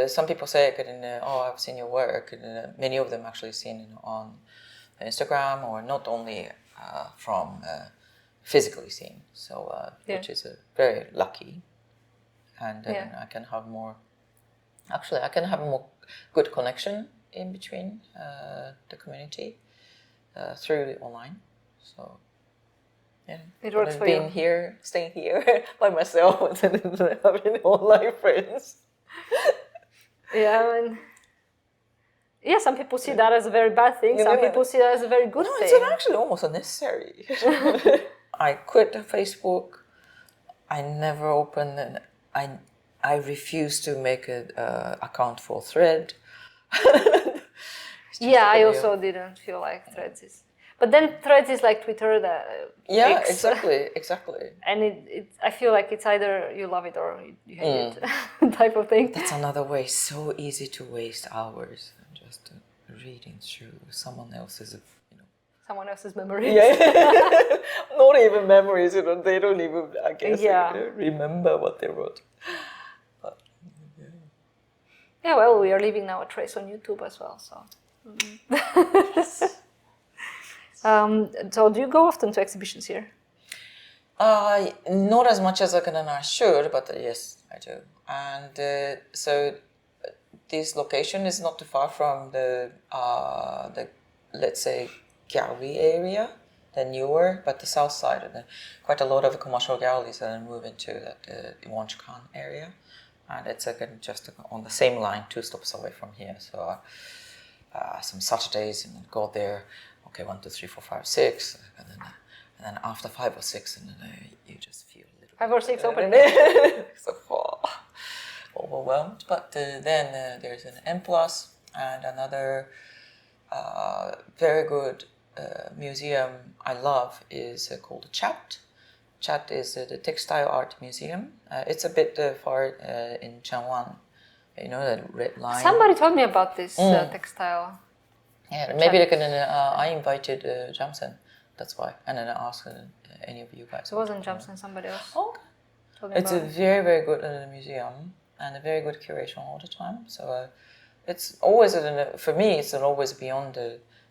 some people say, I've seen your work, and many of them actually seen it on Instagram, or not only from physically seen. So which is very lucky. And I can have more. Actually, I can have a more good connection in between the community through online. So it works for you. Staying here by myself, and having online friends. Some people see that as a very bad thing. Some people see that as a very good thing. It's actually almost unnecessary. I quit Facebook. I never opened an. I refuse to make an account for Thread. I also didn't feel like Threads is. But then Threads is like Twitter, X. exactly. And I feel like it's either you love it or you hate it, type of thing. That's another way. So easy to waste hours just reading through someone else's, Someone else's memories. Yeah, not even memories. They don't even, I guess, remember what they wrote. But, yeah, well, we are leaving now a trace on YouTube as well. So, so do you go often to exhibitions here? Not as much as I should, but yes, I do. And so this location is not too far from the let's say, gallery area, the newer, but the south side. And quite a lot of commercial galleries are moving to that Iwonchukan area. And it's just on the same line, 2 stops away from here. So some Saturdays and go there, 1, 2, 3, 4, 5, 6, and then after 5 or 6, and then you just feel a little 5 or 6 open. So overwhelmed. But then there's an M+, and another very good museum I love is called Chat. Chat is the textile art museum. It's a bit far in Changwon. You know, that red line. Somebody told me about this textile. Yeah, maybe they can. I invited Johnsson. That's why, and then I asked any of you guys. It wasn't Johnsson, somebody else. Oh, okay. It's a very, very good museum and a very good curation all the time. So it's always for me. It's always beyond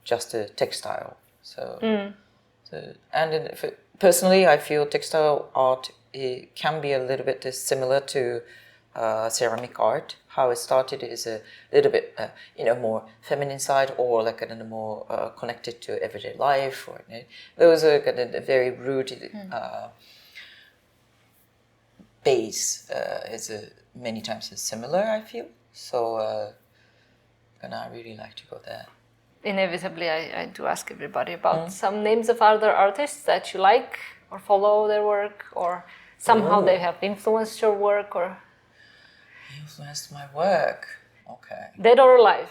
just the textile. So, personally, I feel textile art can be a little bit similar to ceramic art. How it started is a little bit, more feminine side, or like more connected to everyday life. Or those are very rooted base is many times similar. I feel so, and I really like to go there. Inevitably, I do ask everybody about some names of other artists that you like or follow their work, or somehow they have influenced your work, or influenced my work. Okay. Dead or alive.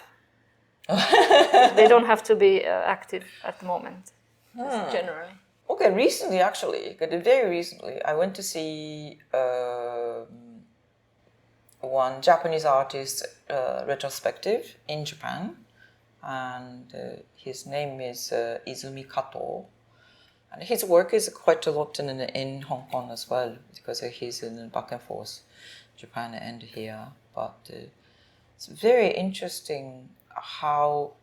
They don't have to be active at the moment. Just generally. Okay, recently, actually, very recently, I went to see one Japanese artist retrospective in Japan. And his name is Izumi Kato. And his work is quite a lot in Hong Kong as well, because he's in back and forth, Japan and here. But it's very interesting how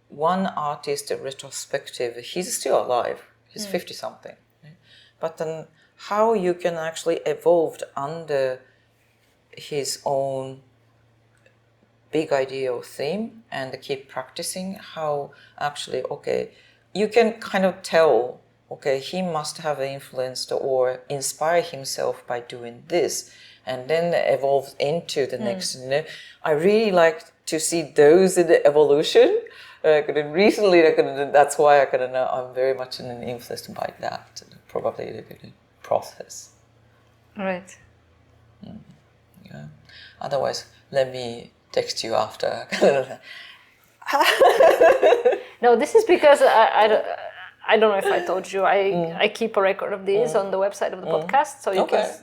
one artist retrospective, he's still alive, he's 50-something. Right? But then how you can actually evolve under his own big idea or theme and keep practicing, how actually, you can kind of tell, he must have influenced or inspired himself by doing this, and then evolve into the next. I really like to see those in the evolution. Recently, that's why I'm very much influenced by that, probably the process. Right. Yeah. Otherwise, let me text you after. No, this is because I don't know if I told you, I keep a record of these on the website of the podcast, so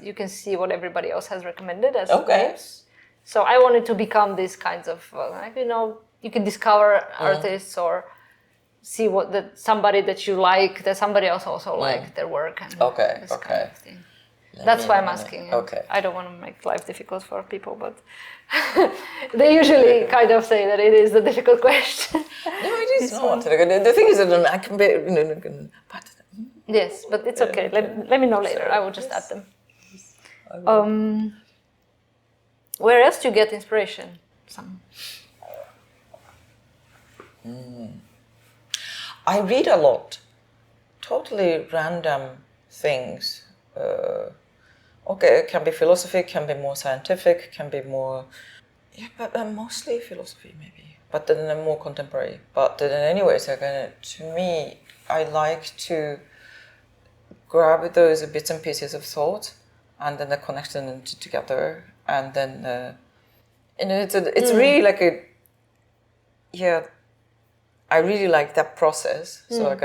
you can see what everybody else has recommended as names. So I wanted to become these kinds of you can discover artists or see what somebody that you like, that somebody else also liked their work, and this kind of thing. That's why I'm asking. Okay. I don't want to make life difficult for people, but they usually kind of say that it is a difficult question. No, it is not. The thing is that I can be, but yes, but it's okay. Let me know later. I will just add them. Where else do you get inspiration? I read a lot. Totally random things. It can be philosophy, can be more scientific, can be more, but mostly philosophy maybe, but then more contemporary. But then anyways, to me, I like to grab those bits and pieces of thought and then connect them together, and then it's really like I really like that process. So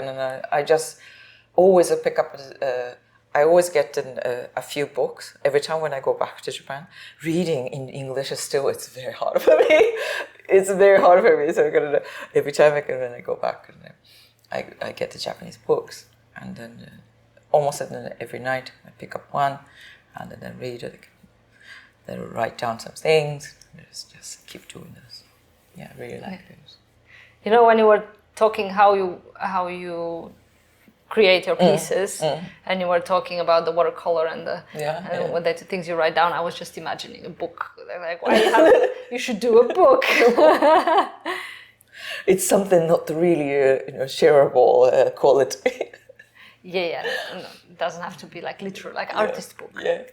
I just always pick up. I always get a few books every time when I go back to Japan. Reading in English is still, it's very hard for me. It's very hard for me. So every time when I go back, I get the Japanese books, and then almost every night I pick up one, and then read it. Then write down some things. Just keep doing this. Yeah, I really like this. You know, when you were talking how you create your pieces, and you were talking about the watercolor and what the things you write down, I was just imagining a book. Like, you should do a book. It's something not really shareable quality. Yeah. No, it doesn't have to be like literal, like artist book. Yeah.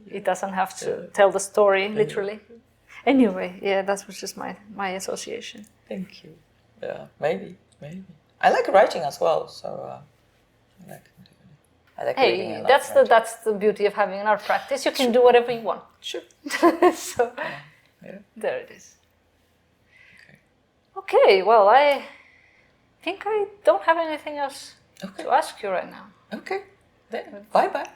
It doesn't have to tell the story literally. Anyway, that was just my association. Thank you. Yeah, maybe. I like writing as well, so I like reading a lot. That's the beauty of having an art practice. You can do whatever you want. Sure. So there it is. Okay, well, I think I don't have anything else to ask you right now. Okay, then bye-bye.